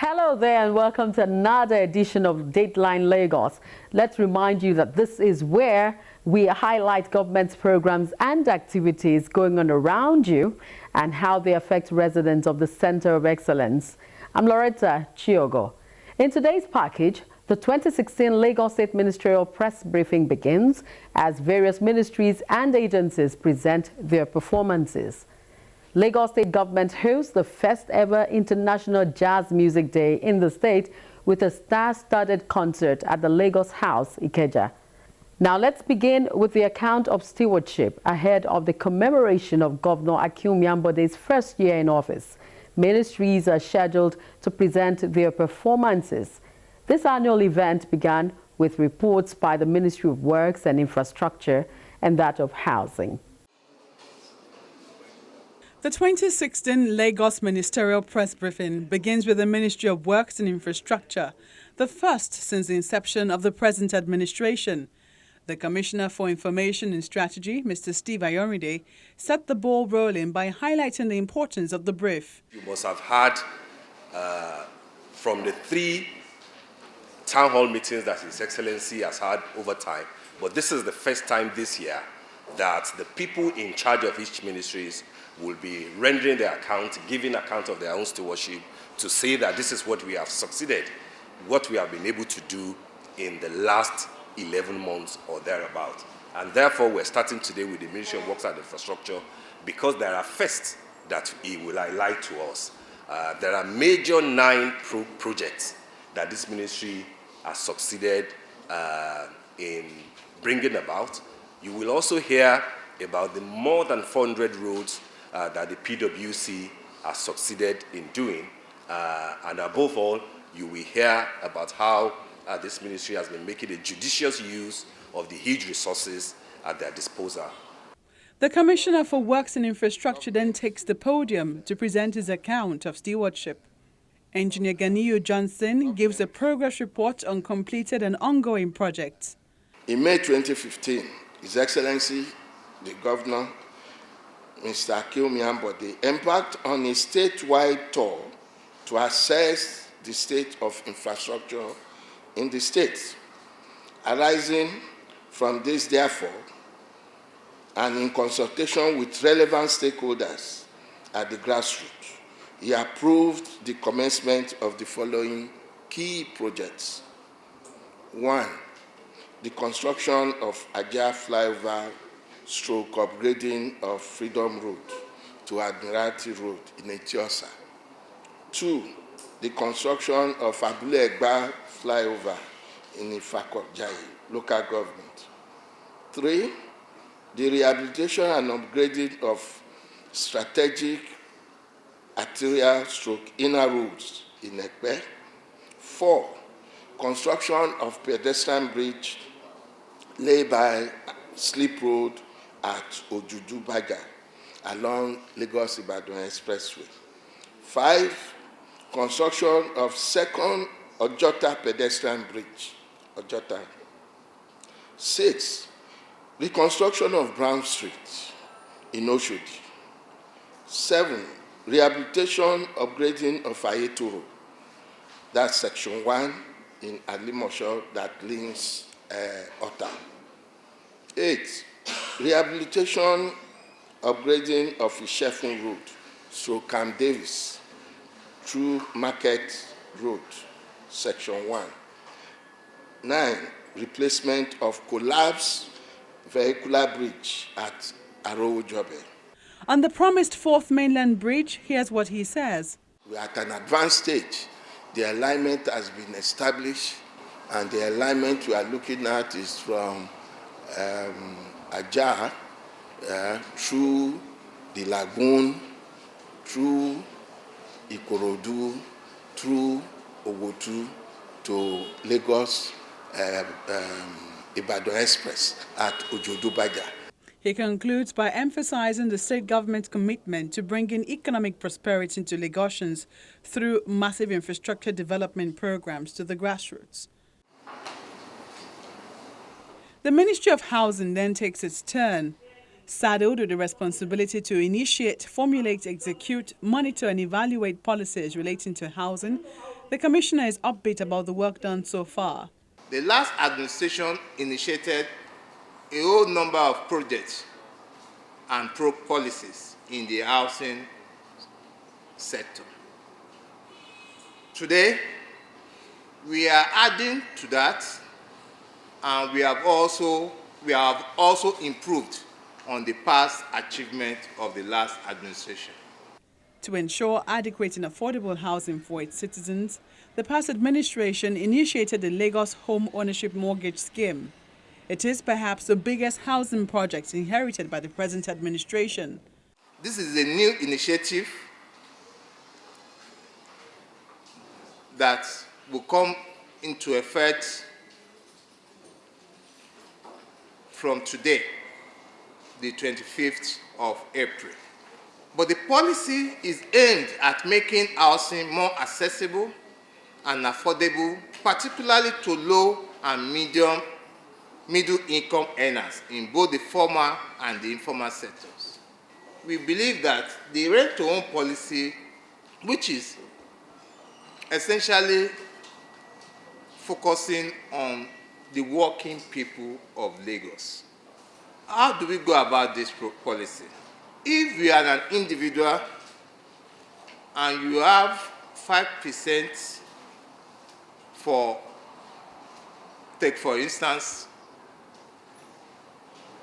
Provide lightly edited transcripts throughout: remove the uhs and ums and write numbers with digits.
Hello there and welcome to another edition of Dateline Lagos. Let's remind you that this is where we highlight government programs and activities going on around you and how they affect residents of the Center of Excellence. I'm Loretta Chiogo. In today's package, the 2016 Lagos State Ministerial press briefing begins as various ministries and agencies present their performances. Lagos State government hosts the first ever International Jazz Music Day in the state with a star-studded concert at the Lagos House, Ikeja. Now let's begin with the account of stewardship ahead of the commemoration of Governor Akim Yambode's first year in office. Ministries are scheduled to present their performances. This annual event began with reports by the Ministry of Works and Infrastructure and that of Housing. The 2016 Lagos Ministerial press briefing begins with the Ministry of Works and Infrastructure, the first since the inception of the present administration. The Commissioner for Information and Strategy, Mr. Steve Ayorinde, set the ball rolling by highlighting the importance of the brief. You must have heard from the 3 town hall meetings that His Excellency has had over time, but this is the first time this year that the people in charge of each ministries will be rendering their account, giving account of their own stewardship to say that this is what we have succeeded, what we have been able to do in the last 11 months or thereabout. And therefore, we're starting today with the Ministry of Works and Infrastructure because there are firsts that he will highlight to us. There are major 9 projects that this ministry has succeeded in bringing about. You will also hear about the more than 400 roads that the PWC has succeeded in doing. And above all, you will hear about how this ministry has been making a judicious use of the huge resources at their disposal. The Commissioner for Works and Infrastructure then takes the podium to present his account of stewardship. Engineer Ganiyu Johnson gives a progress report on completed and ongoing projects. In May 2015, His Excellency, the Governor, Mr. Akim Yambode, embarked on a statewide tour to assess the state of infrastructure in the state. Arising from this, therefore, and in consultation with relevant stakeholders at the grassroots, he approved the commencement of the following key projects. 1. The construction of Ajah Flyover / upgrading of Freedom Road to Admiralty Road in Etiosa. 2. The construction of Abule Egba Flyover in Ifakojai, local government. 3. The rehabilitation and upgrading of strategic arterial / inner roads in Ekpe. 4. Construction of pedestrian bridge lay-by slip road at Ojuju Baga along Lagos-Ibadan Expressway. 5. Construction of second Ojota pedestrian bridge, Ojota. 6. Reconstruction of Brown Street in Oshodi. 7. Rehabilitation, upgrading of Ayeto Road. That's section 1 in Alimosho that links Ota. 8. Rehabilitation, upgrading of Ishefun Road, Camp Davis, through Market Road, section 1. 9. Replacement of collapsed vehicular bridge at Arowo-Jobe. On the promised 4th mainland bridge, here's what he says. We are at an advanced stage. The alignment has been established, and the alignment we are looking at is from Ajah through the Lagoon, through Ikorodu, through Owotu to Lagos Ibadan Express at Ojudu Baga. He concludes by emphasizing the state government's commitment to bringing economic prosperity into Lagosians through massive infrastructure development programs to the grassroots. The Ministry of Housing then takes its turn. saddled with the responsibility to initiate, formulate, execute, monitor and evaluate policies relating to housing, The Commissioner is upbeat about the work done so far. The last administration initiated a whole number of projects and policies in the housing sector. Today, we are adding to that, and we have also improved on the past achievement of the last administration. To ensure adequate and affordable housing for its citizens, the past administration initiated the Lagos Home Ownership Mortgage Scheme. It is perhaps the biggest housing project inherited by the present administration. This is a new initiative that will come into effect from today, the 25th of April. But the policy is aimed at making housing more accessible and affordable, particularly to low and middle income earners in both the formal and the informal sectors. We believe that the rent-to-own policy, which is essentially focusing on the working people of Lagos. How do we go about this policy? If you are an individual and you have 5% take for instance,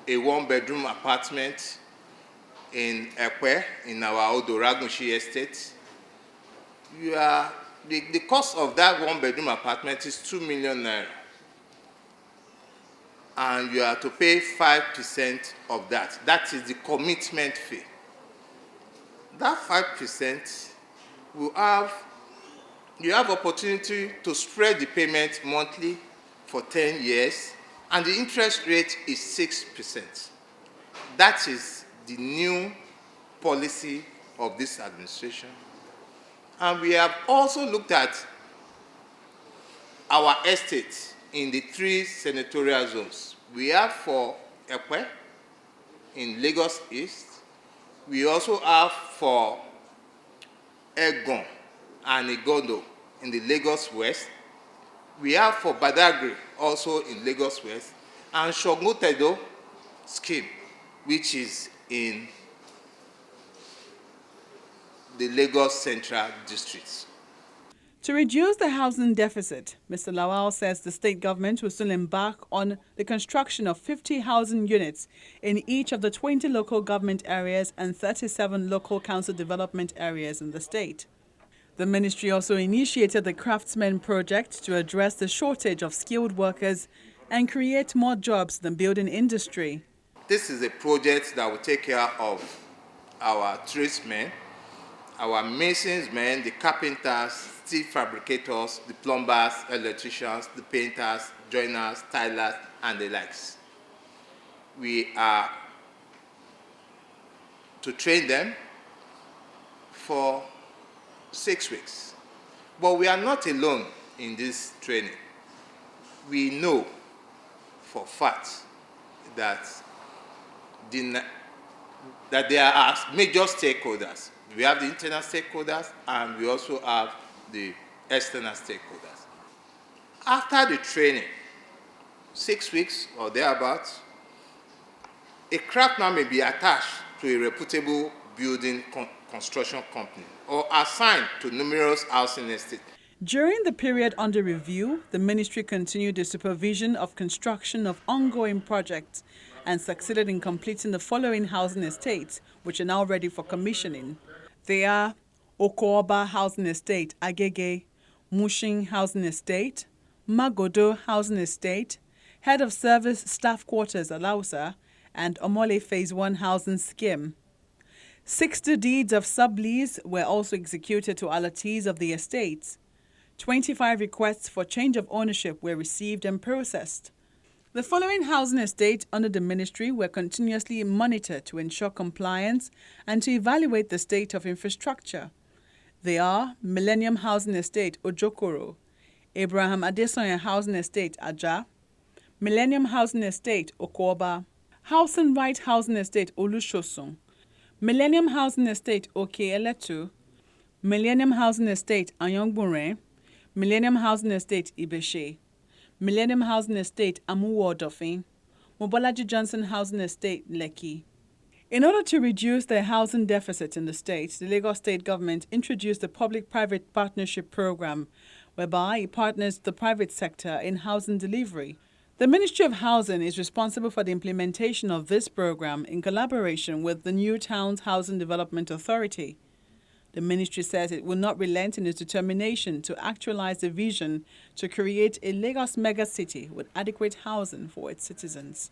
a one-bedroom apartment in Ekwe, in our Odoragunshi estate, the cost of that one-bedroom apartment is 2 million naira. And you are to pay 5% of that. That is the commitment fee. That 5% you have opportunity to spread the payment monthly for 10 years, and the interest rate is 6%. That is the new policy of this administration. And we have also looked at our estates in the 3 senatorial zones. We have for Ekwe in Lagos East. We also have for Egon and Igondo in the Lagos West. We have for Badagry also in Lagos West, and Shoguntedo scheme, which is in the Lagos Central District. To reduce the housing deficit, Mr. Lawal says the state government will soon embark on the construction of 50 housing units in each of the 20 local government areas and 37 local council development areas in the state. The ministry also initiated the Craftsmen Project to address the shortage of skilled workers and create more jobs in the building industry. This is a project that will take care of our tradesmen, our masons men, the carpenters, steel fabricators, the plumbers, electricians, the painters, joiners, tilers, and the likes. We are to train them for 6 weeks. But we are not alone in this training. We know for a fact that there are major stakeholders. We have the internal stakeholders, and we also have the external stakeholders. After the training, 6 weeks or thereabouts, a craftsman may be attached to a reputable building construction company or assigned to numerous housing estates. During the period under review, the ministry continued the supervision of construction of ongoing projects and succeeded in completing the following housing estates, which are now ready for commissioning. They are Okoba Housing Estate, Agege, Mushin Housing Estate, Magodo Housing Estate, Head of Service Staff Quarters, Alausa, and Omole Phase 1 Housing Scheme. 60 deeds of sublease were also executed to allottees of the estates. 25 requests for change of ownership were received and processed. The following housing estates under the ministry were continuously monitored to ensure compliance and to evaluate the state of infrastructure. They are Millennium Housing Estate, Ojokoro, Abraham Adesoya Housing Estate, Aja, Millennium Housing Estate, Okoba, House and Right Housing Estate, Olushosun, Millennium Housing Estate, Oke Eletu, Millennium Housing Estate, Anyongbure, Millennium Housing Estate Ibeshe, Millennium Housing Estate Amuwo Dofin, Mobolaji Johnson Housing Estate Lekki. In order to reduce the housing deficit in the state, the Lagos State government introduced the Public-Private Partnership Program, whereby it partners the private sector in housing delivery. The Ministry of Housing is responsible for the implementation of this program in collaboration with the New Towns Housing Development Authority. The ministry says it will not relent in its determination to actualize the vision to create a Lagos megacity with adequate housing for its citizens.